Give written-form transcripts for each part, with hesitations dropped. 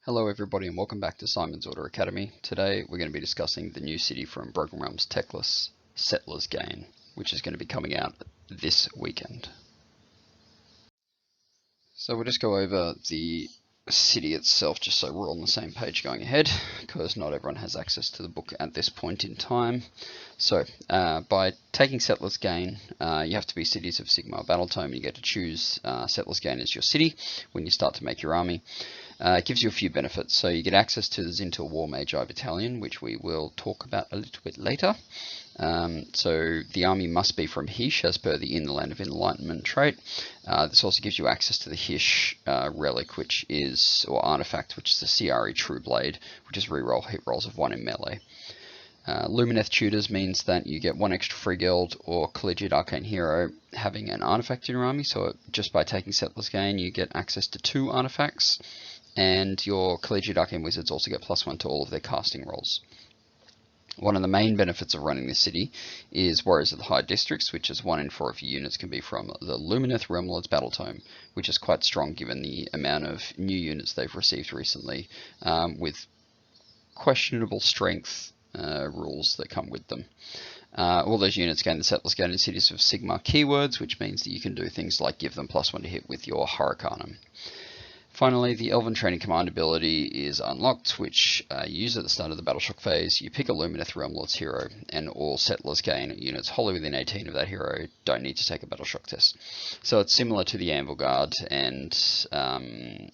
Hello everybody and welcome back to Simon's Order Academy. Today we're going to be discussing the new city from Broken Realms Techless, Settlers Gain, which is going to be coming out this weekend. So we'll just go over the city itself just so we're all on the same page going ahead, because not everyone has access to the book at this point in time. So by taking Settlers Gain, you have to be cities of Sigmar Battletome, and you get to choose Settlers Gain as your city when you start to make your army. It gives you a few benefits. So you get access to the Zinto War Magi Battalion, which we will talk about a little bit later. So the army must be from Hish, as per the In the Land of Enlightenment trait. This also gives you access to the Hish relic, which is, or artifact, which is the CRE True Blade, which is reroll hit rolls of 1 in melee. Lumineth Tutors means that you get 1 extra free guild or collegiate arcane hero having an artifact in your army. So just by taking Settlers Gain, you get access to 2 artifacts, and your collegiate arcane wizards also get +1 to all of their casting rolls. One of the main benefits of running this city is Warriors of the High Districts, which is 1 in 4 of your units can be from the Lumineth Realmlord's Battletome, which is quite strong given the amount of new units they've received recently, with questionable strength rules that come with them. All those units gain the Settlers Gain in cities of Sigmar keywords, which means that you can do things like give them +1 to hit with your Hurricanum. Finally, the Elven Training Command ability is unlocked, which you use at the start of the Battle Shock phase. You pick a Lumineth Realmlord's hero, and all Settlers Gain units wholly within 18 of that hero don't need to take a Battle Shock test. So it's similar to the Anvil Guard and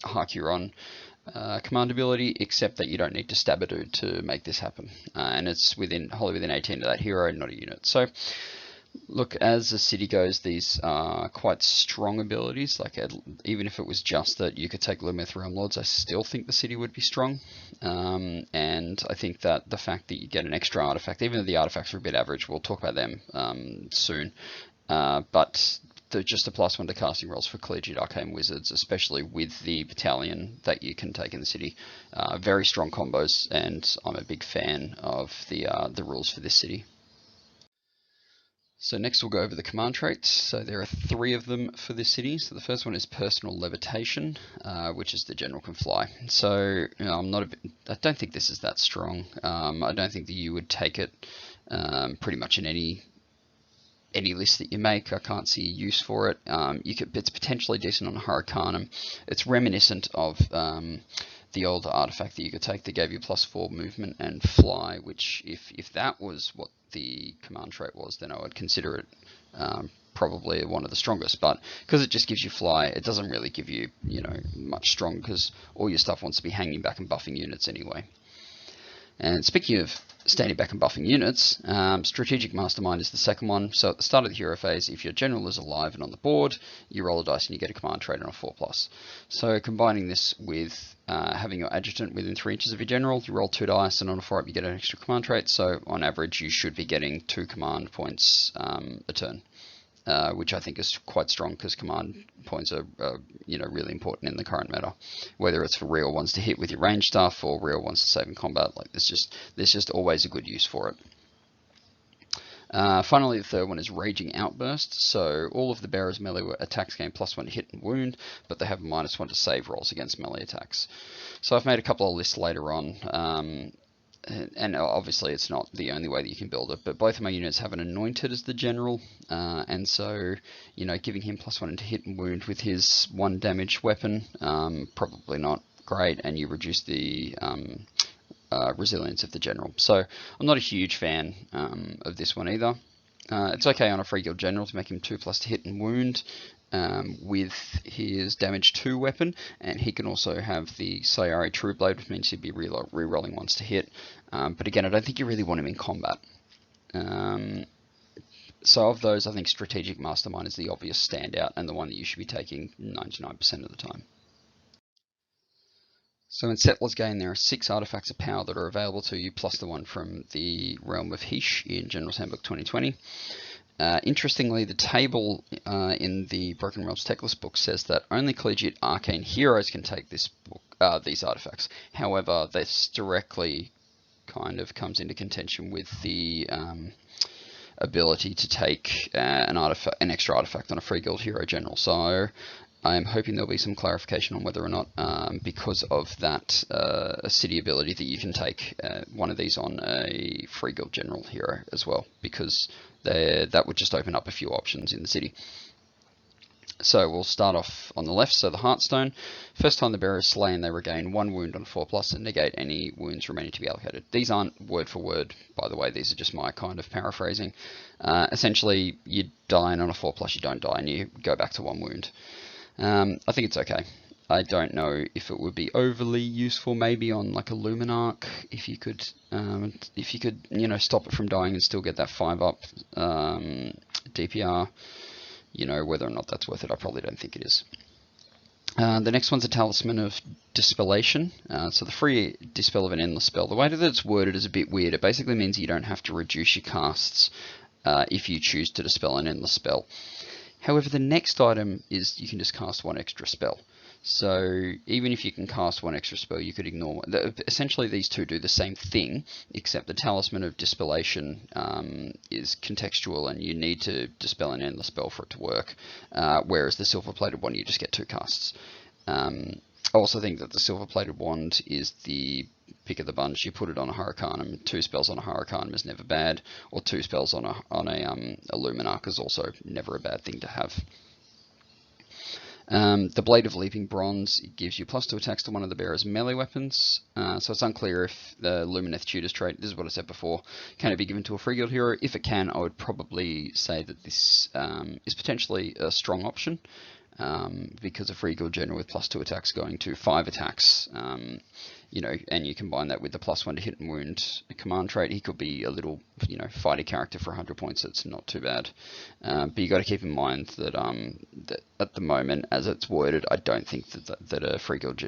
Harkuron command ability, except that you don't need to stab a dude to make this happen. And it's wholly within 18 of that hero, not a unit. So look, as the city goes, these are quite strong abilities. Like, even if it was just that you could take Lumineth Realmlords, I still think the city would be strong. And I think that the fact that you get an extra artifact, even though the artifacts are a bit average, we'll talk about them soon. But just a +1 to casting rolls for collegiate arcane wizards, especially with the battalion that you can take in the city. Very strong combos, and I'm a big fan of the rules for this city. So next we'll go over the command traits. So there are 3 of them for this city. So the first one is personal levitation, which is the general can fly. So I don't think this is that strong. I don't think that you would take it pretty much in any list that you make. I can't see a use for it. It's potentially decent on a Hurricanum. It's reminiscent of the older artifact that you could take that gave you +4 movement and fly, which if that was what the command trait was, then I would consider it probably one of the strongest. But because it just gives you fly, it doesn't really give you much strong, because all your stuff wants to be hanging back and buffing units anyway. And speaking of standing back and buffing units, Strategic Mastermind is the second one. So at the start of the hero phase, if your general is alive and on the board, you roll a dice and you get a command trait on a 4+. So combining this with having your adjutant within 3 inches of your general, you roll 2 dice, and on a 4-up you get an extra command trait. So on average, you should be getting 2 command points a turn. Which I think is quite strong, because command points are really important in the current meta, whether it's for real ones to hit with your range stuff or real ones to save in combat. Like, there's just always a good use for it. Finally, the third one is Raging Outburst. So all of the bearers' melee attacks gain +1 to hit and wound, but they have a -1 to save rolls against melee attacks. So I've made a couple of lists later on. And obviously it's not the only way that you can build it, but both of my units have an Anointed as the general, and so giving him +1 to hit and wound with his 1 damage weapon, probably not great, and you reduce the resilience of the general. So I'm not a huge fan of this one either. It's okay on a free guild general to make him 2+ to hit and wound with his damage 2 weapon, and he can also have the CRE True Blade, which means he'd be re-rolling ones to hit. But again, I don't think you really want him in combat. So of those, I think Strategic Mastermind is the obvious standout, and the one that you should be taking 99% of the time. So in Settlers Gain, there are 6 artifacts of power that are available to you, plus the one from the Realm of Hish in General's Handbook 2020. Interestingly, the table in the Broken Realms Techless book says that only collegiate arcane heroes can take these artifacts. However, this directly kind of comes into contention with the ability to take an extra artifact on a free guild hero general. So I'm hoping there'll be some clarification on whether or not, because of that city ability, that you can take one of these on a free guild general hero as well, because that would just open up a few options in the city. So we'll start off on the left. So the Heartstone, first time the bearer is slain, they regain 1 wound on 4+ and negate any wounds remaining to be allocated. These aren't word for word, by the way. These are just my kind of paraphrasing. Essentially, you die on a 4+, you don't die, and you go back to 1 wound. I think it's okay. I don't know if it would be overly useful, maybe on like a Luminarch, if you could, you know, stop it from dying and still get that 5+ DPR. You know, whether or not that's worth it, I probably don't think it is. The next one's a Talisman of Dispellation. So the free dispel of an endless spell. The way that it's worded is a bit weird. It basically means you don't have to reduce your casts if you choose to dispel an endless spell. However, the next item is you can just cast 1 extra spell. So even if you can cast 1 extra spell, you could ignore. Essentially, these two do the same thing, except the Talisman of Dispellation is contextual, and you need to dispel an endless spell for it to work. Whereas the silver-plated one, you just get 2 casts. I also think that the silver-plated wand is the pick of the bunch. You put it on a Hurricanum. 2 spells on a Hurricanum is never bad, or 2 spells on a Luminarch is also never a bad thing to have. The Blade of Leaping Bronze, it gives you +2 attacks to one of the bearer's melee weapons. So it's unclear if the Lumineth Tutor's trait, this is what I said before, can it be given to a free guild hero? If it can, I would probably say that this is potentially a strong option, because a free guild general with +2 attacks going to 5 attacks, you know, and you combine that with the +1 to hit and wound command trait, he could be a little, you know, fighty character for 100 points. It's not too bad. But you got to keep in mind that that at the moment, as it's worded, I don't think that a free guild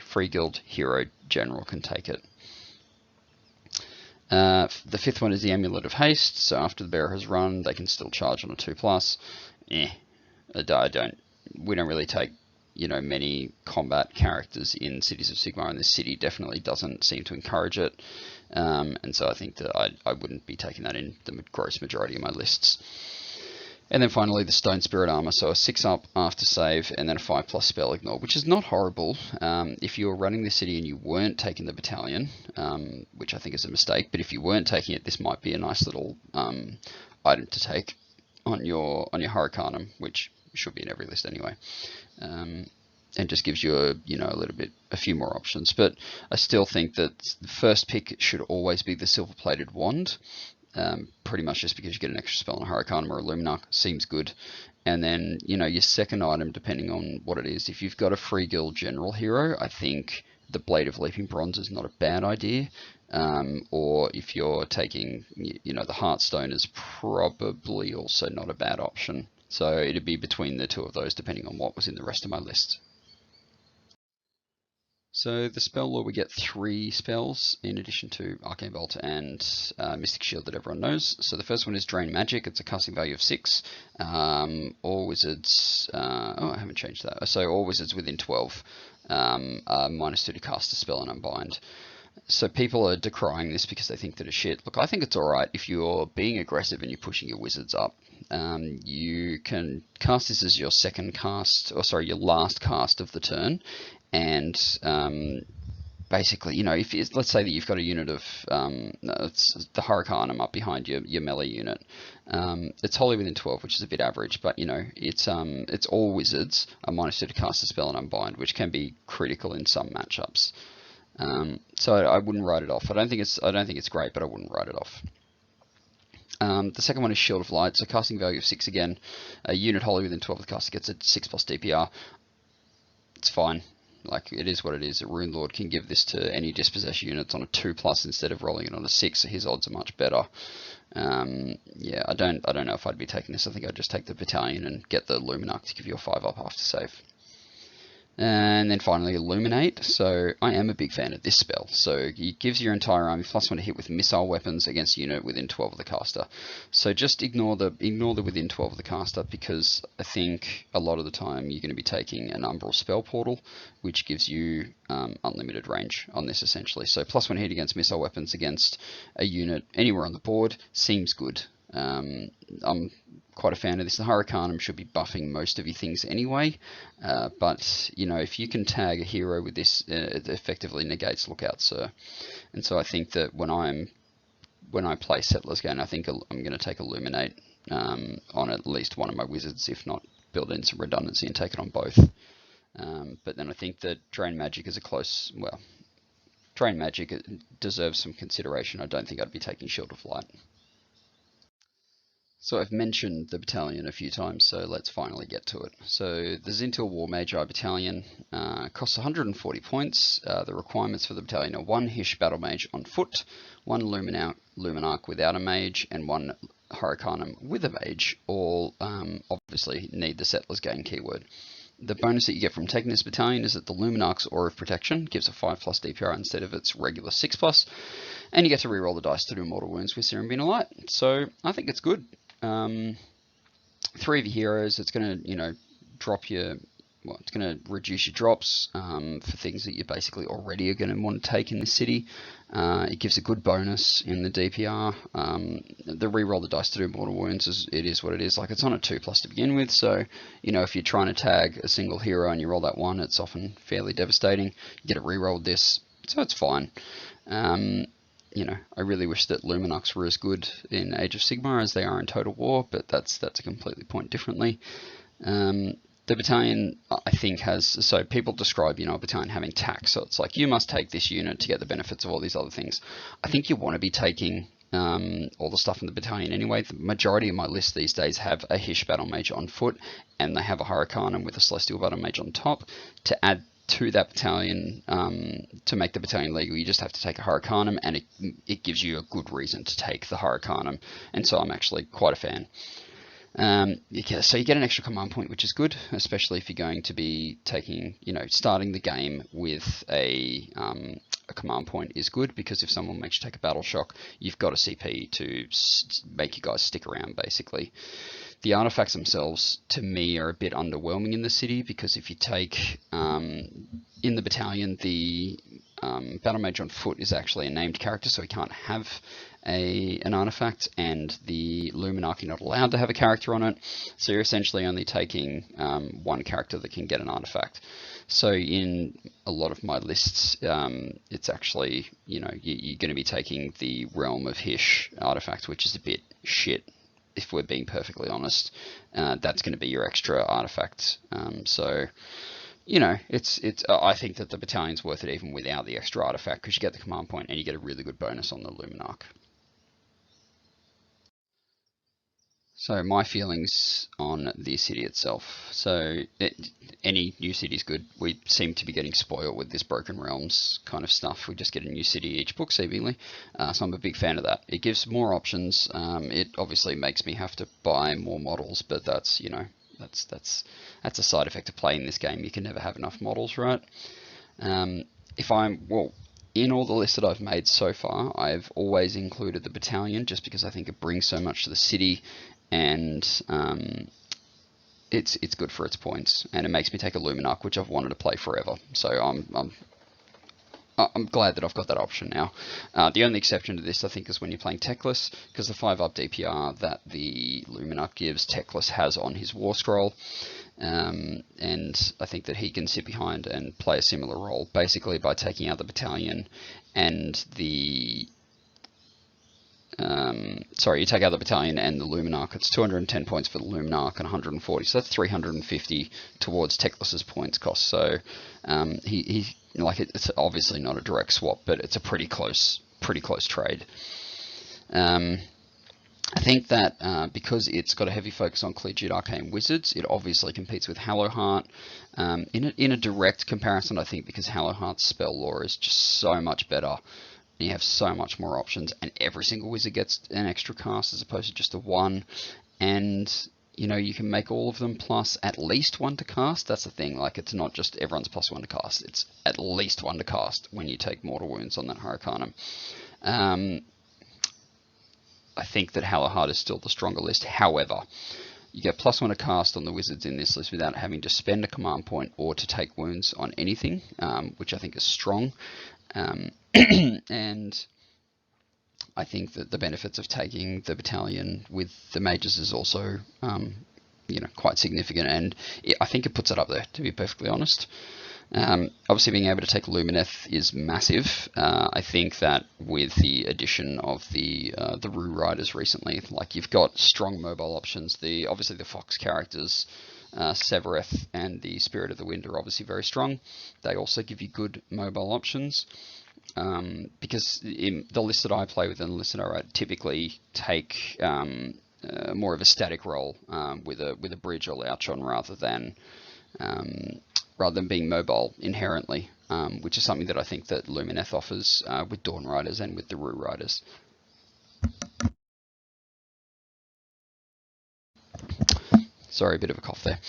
free guild hero general can take it. The 5th one is the Amulet of Haste. So after the bearer has run, they can still charge on a 2+. We don't really take, you know, many combat characters in Cities of Sigmar, and this city definitely doesn't seem to encourage it. And so I think that I wouldn't be taking that in the gross majority of my lists. And then finally, the Stone Spirit Armor, so a 6+ after save, and then a 5+ spell ignore, which is not horrible if you were running the city and you weren't taking the Battalion, which I think is a mistake. But if you weren't taking it, this might be a nice little item to take on your Hurricanum, which should be in every list anyway, and just gives you a few more options. But I still think that the first pick should always be the silver-plated wand, pretty much just because you get an extra spell on a Hurricanum or a Luminarch, seems good. And then, you know, your second item, depending on what it is, if you've got a free guild general hero, I think the Blade of Leaping Bronze is not a bad idea. Or if you're taking, you know, the Heartstone is probably also not a bad option. So it'd be between the two of those, depending on what was in the rest of my list. So the spell lore, we get 3 spells in addition to Arcane Bolt and Mystic Shield that everyone knows. So the first one is Drain Magic. It's a casting value of 6. All wizards, I haven't changed that. So all wizards within 12 are -2 to cast a spell and unbind. So people are decrying this because they think that it's shit. Look, I think it's alright if you're being aggressive and you're pushing your wizards up. You can cast this as your your last cast of the turn, and basically, you know, let's say that you've got a unit of it's the Hurricanum up behind your melee unit. It's wholly within 12, which is a bit average, but you know, it's all wizards are -2 to cast a spell and unbind, which can be critical in some matchups. So I wouldn't write it off. I don't think it's great, but I wouldn't write it off. The second one is Shield of Light, so casting value of 6 again. A unit wholly within 12 of the caster gets a 6+ DPR. It's fine. Like, it is what it is. A Rune Lord can give this to any dispossessed units on a 2+ instead of rolling it on a 6, so his odds are much better. Yeah, I don't know if I'd be taking this. I think I'd just take the Battalion and get the Luminarch to give you a 5+ after save. And then finally Illuminate. So I am a big fan of this spell. So it gives your entire army +1 to hit with missile weapons against a unit within 12 of the caster. So just ignore the within 12 of the caster, because I think a lot of the time you're going to be taking an Umbral Spell Portal, which gives you unlimited range on this essentially. So +1 hit against missile weapons against a unit anywhere on the board seems good. I'm quite a fan of this. The Hurricanum should be buffing most of your things anyway, but you know, if you can tag a hero with this, it effectively negates Lookout Sir. And so I think that when I play Settlers Gain, I think I'm going to take Illuminate on at least one of my wizards, if not build in some redundancy and take it on both. But then I think that Drain Magic is a close, well, Drain Magic deserves some consideration. I don't think I'd be taking Shield of Light. So I've mentioned the battalion a few times, so let's finally get to it. So the Zinto War Magi Battalion costs 140 points. The requirements for the battalion are 1 Hish Battle Mage on foot, 1 Luminarch without a mage, and 1 Hurricanum with a mage. All obviously need the Settlers Gain keyword. The bonus that you get from taking this battalion is that the Luminarch's Aura of Protection gives a 5+ DPR instead of its regular 6+, and you get to reroll the dice to do mortal wounds with Serum Beam of Light. So I think it's good. 3 of your heroes, it's going to, you know, drop your, well, it's going to reduce your drops for things that you basically already are going to want to take in the city. It gives a good bonus in the DPR. The reroll the dice to do mortal wounds, it is what it is. Like, it's on a 2+ to begin with, so, you know, if you're trying to tag a single hero and you roll that 1, it's often fairly devastating. You get a reroll this, so it's fine. You know, I really wish that Luminarchs were as good in Age of Sigmar as they are in Total War, but that's a completely point differently. The battalion, I think, has, so people describe, you know, a battalion having tax, so it's like, you must take this unit to get the benefits of all these other things. I think you want to be taking all the stuff in the battalion anyway. The majority of my list these days have a Hish Battle Mage on foot, and they have a Hurricanum with a Celestial Battle Mage on top. To add to that battalion, to make the battalion legal, you just have to take a Hurricanum, and it gives you a good reason to take the Hurricanum, and so I'm actually quite a fan. So you get an extra command point, which is good, especially if you're going to be taking, you know, starting the game with a command point is good, because if someone makes you take a battle shock, you've got a CP to make you guys stick around, basically. The artifacts themselves, to me, are a bit underwhelming in the city, because if you take, in the battalion, the Battle Mage on foot is actually a named character, so he can't have an artifact, and the Luminarch, you're not allowed to have a character on it, so you're essentially only taking one character that can get an artifact. So in a lot of my lists, it's actually, you know, you're going to be taking the Realm of Hish artifact, which is a bit shit, if we're being perfectly honest. That's going to be your extra artifact. So, you know, I think that the battalion's worth it even without the extra artifact, because you get the command point and you get a really good bonus on the Luminarch. So my feelings on the city itself. So any new city is good. We seem to be getting spoiled with this Broken Realms kind of stuff. We just get a new city each book, seemingly. So I'm a big fan of that. It gives more options. It obviously makes me have to buy more models, but that's, you know, that's a side effect of playing this game. You can never have enough models, right? In all the lists that I've made so far, I've always included the battalion, just because I think it brings so much to the city, and it's good for its points, and it makes me take a Luminarch, which I've wanted to play forever. So I'm glad that I've got that option now. The only exception to this, I think, is when you're playing Techless, because the 5+ DPR that the Luminarch gives, Techless has on his War Scroll. And I think that he can sit behind and play a similar role, basically by taking out the battalion and the... you take out the battalion and the Luminarch. It's 210 points for the Luminarch and 140, so that's 350 towards Techless's points cost. So it's obviously not a direct swap, but it's a pretty close trade. I think that because it's got a heavy focus on Collegiate Arcane Wizards, it obviously competes with Hallowheart. In a direct comparison, I think because Hallowheart's spell lore is just so much better, you have so much more options, and every single wizard gets an extra cast as opposed to just a one, and you know, you can make all of them plus at least 1 to cast. That's the thing, like, it's not just everyone's plus 1 to cast, it's at least 1 to cast when you take Mortal Wounds on that Hurricanum. I think that Hallowheart is still the stronger list. However, you get +1 to cast on the wizards in this list without having to spend a command point or to take wounds on anything, which I think is strong. And I think that the benefits of taking the battalion with the mages is also, quite significant, and I think it puts it up there, to be perfectly honest. Obviously, being able to take Lumineth is massive. I think that with the addition of the Rue Riders recently, like you've got strong mobile options. Obviously the Fox characters, Severeth and the Spirit of the Wind are obviously very strong. They also give you good mobile options. Because in the list that I play with and the list that I write typically take more of a static role with a bridge or louch on rather than being mobile inherently, which is something that I think that Lumineth offers with Dawn Riders and with the Rue Riders. Sorry, a bit of a cough there.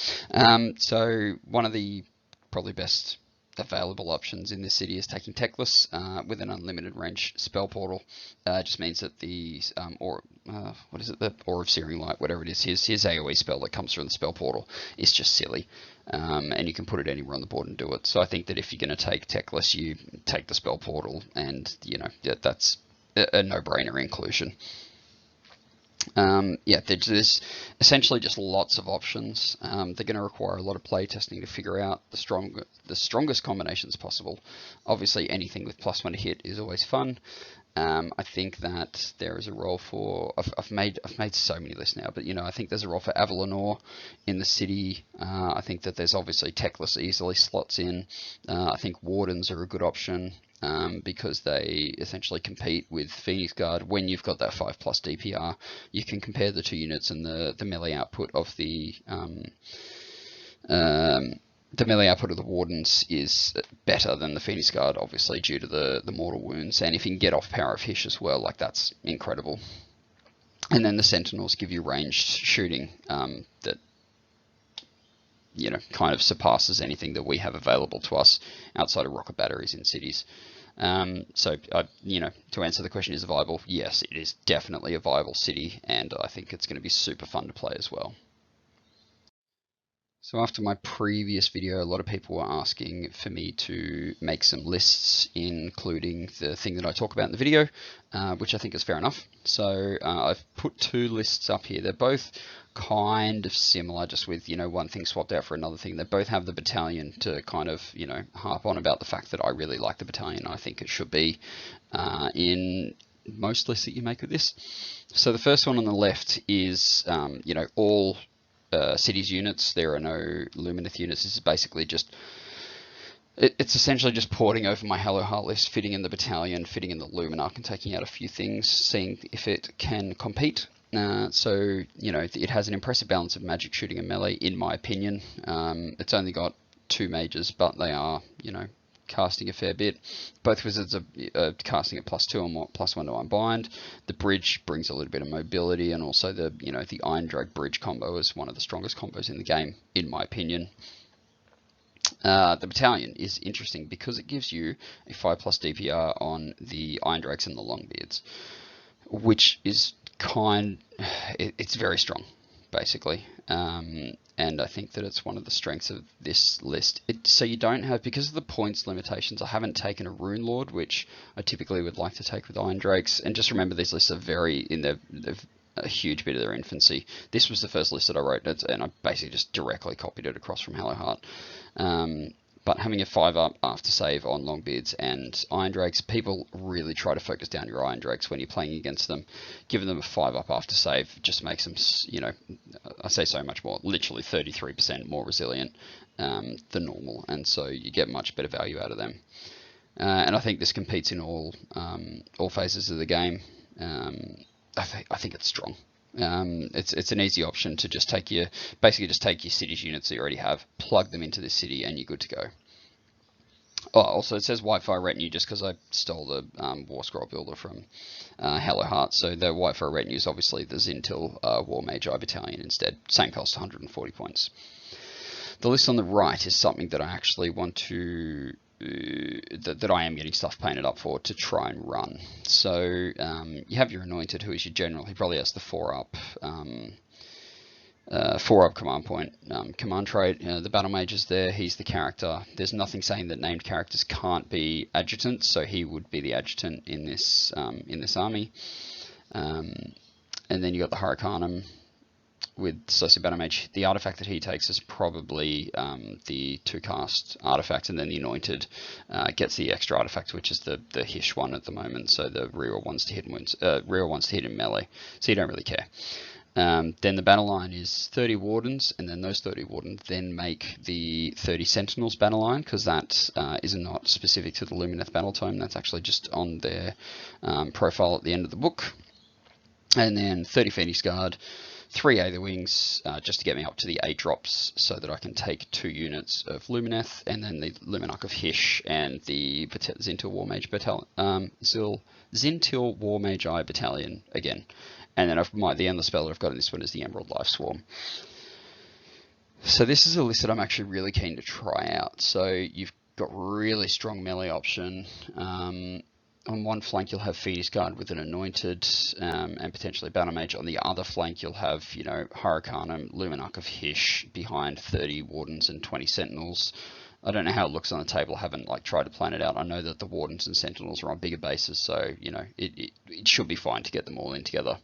So one of the probably best available options in this city is taking Teclis with an unlimited range spell portal. Just means that the the Aura of Searing Light, whatever it is, his AoE spell that comes from the spell portal is just silly, and you can put it anywhere on the board and do it. So I think that if you're going to take Teclis, you take the spell portal, and that's a no-brainer inclusion. There's essentially just lots of options. They're going to require a lot of play testing to figure out the strongest combinations possible. Obviously, anything with +1 to hit is always fun. I think that there is a role for. I've made so many lists now, but I think there's a role for Avalanor in the city. I think that there's obviously Teclis easily slots in. I think Wardens are a good option. Because they essentially compete with Phoenix Guard. When you've got that 5+ DPR, you can compare the two units, and the melee output of the melee output of the Wardens is better than the Phoenix Guard, obviously due to the mortal wounds. And if you can get off Power of Hish as well, like that's incredible. And then the Sentinels give you ranged shooting that kind of surpasses anything that we have available to us outside of rocket batteries in cities. To answer the question, is it viable? Yes, it is definitely a viable city, and I think it's going to be super fun to play as well. So after my previous video, a lot of people were asking for me to make some lists, including the thing that I talk about in the video, which I think is fair enough. So I've put two lists up here. They're both kind of similar, just with one thing swapped out for another thing. They both have the battalion to kind of harp on about the fact that I really like the battalion. I think it should be in most lists that you make with this. So the first one on the left is all cities units. There are no Lumineth units. This is basically just it's essentially just porting over my Hello Heart list, fitting in the battalion, fitting in the Luminarch, and taking out a few things, seeing if it can compete. So it has an impressive balance of magic, shooting, and melee, in my opinion. It's only got 2 mages, but they are casting a fair bit. Both wizards are casting at +2 and +1 to unbind. The bridge brings a little bit of mobility, and also the Iron Drag bridge combo is one of the strongest combos in the game, in my opinion. The battalion is interesting because it gives you a 5+ DPR on the Iron Drags and the Longbeards, which is it's very strong, basically. And I think that it's one of the strengths of this list. So you don't have, because of the points limitations, I haven't taken a Rune Lord, which I typically would like to take with Iron Drakes. And just remember, these lists are they're a huge bit of their infancy. This was the first list that I wrote, and I basically just directly copied it across from Hello Heart. But having a 5-up after save on Longbeards and Iron Drakes, people really try to focus down your Iron Drakes when you're playing against them. Giving them a 5-up after save just makes them, I say so much more, literally 33% more resilient than normal, and so you get much better value out of them. And I think this competes in all phases of the game. I think it's strong. It's an easy option to just take your cities units that you already have, plug them into this city, and you're good to go. Oh, also it says Whitefire Retinue just because I stole the War Scroll Builder from Hello Heart. So the Whitefire Retinue is obviously the Zinto War Magi Battalion instead. Same cost, 140 points. The list on the right is something that I actually want to that I am getting stuff painted up for to try and run. So you have your Anointed, who is your general. He probably has the 4-up 4-up command point, command trait. The battle mage is there. He's the character. There's nothing saying that named characters can't be adjutants, so he would be the adjutant in this army. And then you got the Hurricanum with Socio Battle Mage. The artifact that he takes is probably the 2-cast artifact, and then the Anointed gets the extra artifact, which is the Hish one at the moment. So the reroll ones to hit wounds, reroll ones to hit in melee. So you don't really care. Then the battle line is 30 Wardens, and then those 30 Wardens then make the 30 Sentinels battle line, because that is not specific to the Lumineth Battletome. That's actually just on their profile at the end of the book. And then 30 Phoenix Guard, 3 Aether Wings, just to get me up to the 8 drops, so that I can take 2 units of Lumineth, and then the Luminarch of Hish, and the Zinto War Mage Battalion, Zinto War Magi Battalion again. And then the endless spell that I've got in this one is the Emerald Life Swarm. So this is a list that I'm actually really keen to try out. So you've got really strong melee option. On one flank you'll have Phoenix Guard with an Anointed and potentially Battle Mage. On the other flank you'll have, Hurricanum, Luminarch of Hish behind 30 Wardens and 20 Sentinels. I don't know how it looks on the table. I haven't tried to plan it out. I know that the Wardens and Sentinels are on bigger bases, so it should be fine to get them all in together.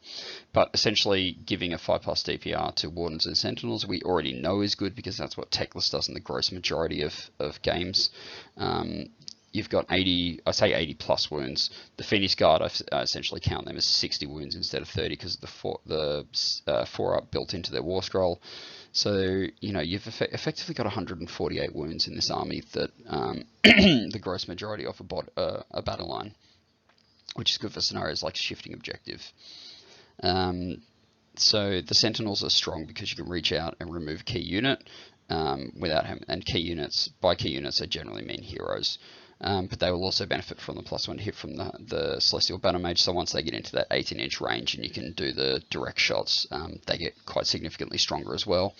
But essentially, giving a 5+ DPR to Wardens and Sentinels, we already know is good, because that's what Techless does in the gross majority of games. You've got 80 plus wounds. The Phoenix Guard, I essentially count them as 60 wounds instead of 30, because of the 4-up built into their War Scroll. So, you've effectively got 148 wounds in this army that the gross majority off a battle line, which is good for scenarios like Shifting Objective. So the Sentinels are strong because you can reach out and remove a key unit without him. And by key units, I generally mean heroes. But they will also benefit from the +1 hit from the Celestial Battle Mage. So once they get into that 18-inch range and you can do the direct shots, they get quite significantly stronger as well.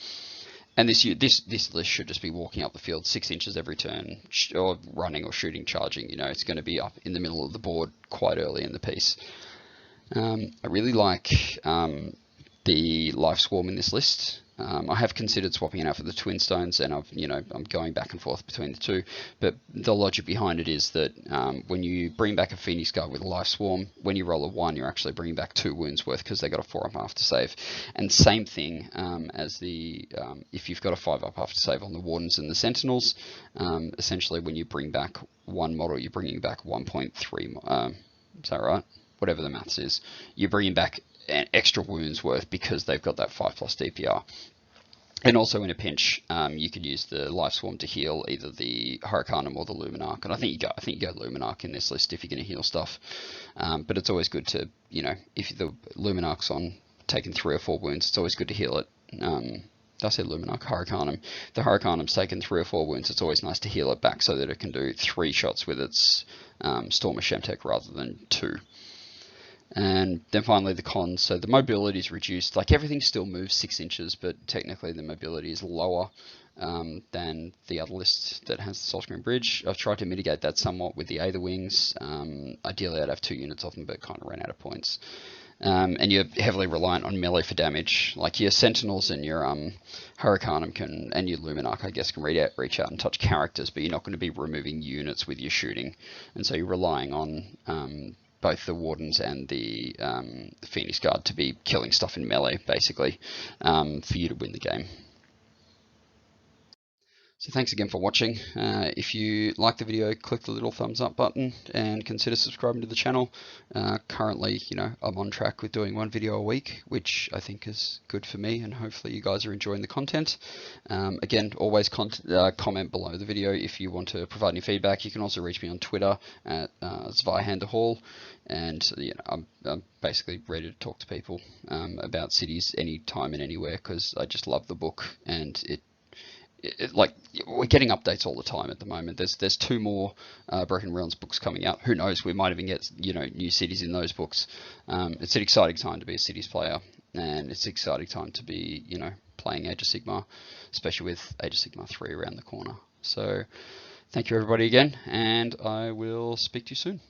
And this list should just be walking up the field 6 inches every turn, or running or shooting, charging. It's going to be up in the middle of the board quite early in the piece. I really like the Life Swarm in this list. I have considered swapping it out for the Twin Stones, and I'm going back and forth between the two. But the logic behind it is that when you bring back a Phoenix Guard with a Life Swarm, when you roll a 1, you're actually bringing back 2 wounds worth, because they got a 4-up after save. And same thing as if you've got a 5-up after save on the Wardens and the Sentinels. Essentially, when you bring back 1 model, you're bringing back 1.3. Is that right? Whatever the maths is, you're bringing back an extra wounds worth, because they've got that 5+ DPR. And also in a pinch, you could use the Life Swarm to heal either the Hurricanum or the Luminarch. And I think you go Luminarch in this list if you're going to heal stuff. But it's always good to, if the Luminarch's on taking 3 or 4 wounds, it's always good to heal it. I said Luminarch, Hurricanum. The Hurricanum's taken 3 or 4 wounds. It's always nice to heal it back so that it can do 3 shots with its Storm of Shemtek rather than 2. And then finally the cons. So the mobility is reduced. Everything still moves 6 inches, but technically the mobility is lower than the other list that has the Soul Screen Bridge. I've tried to mitigate that somewhat with the Aether Wings. Ideally I'd have 2 units of them, but kind of ran out of points. And you're heavily reliant on melee for damage. Your Sentinels and your Hurricanum and your Luminarch, I guess, can reach out and touch characters, but you're not going to be removing units with your shooting. And so you're relying on both the Wardens and the Phoenix Guard to be killing stuff in melee, basically, for you to win the game. So thanks again for watching. If you like the video, click the little thumbs up button and consider subscribing to the channel. Currently, I'm on track with doing 1 video a week, which I think is good for me, and hopefully you guys are enjoying the content. Again, always comment below the video if you want to provide any feedback. You can also reach me on Twitter at Zweihander and I'm basically ready to talk to people about cities anytime and anywhere, because I just love the book, and we're getting updates all the time at the moment. There's 2 more Broken Realms books coming out. Who knows? We might even get new cities in those books. It's an exciting time to be a cities player, and it's an exciting time to be playing Age of Sigmar, especially with Age of Sigmar 3 around the corner. So thank you everybody again, and I will speak to you soon.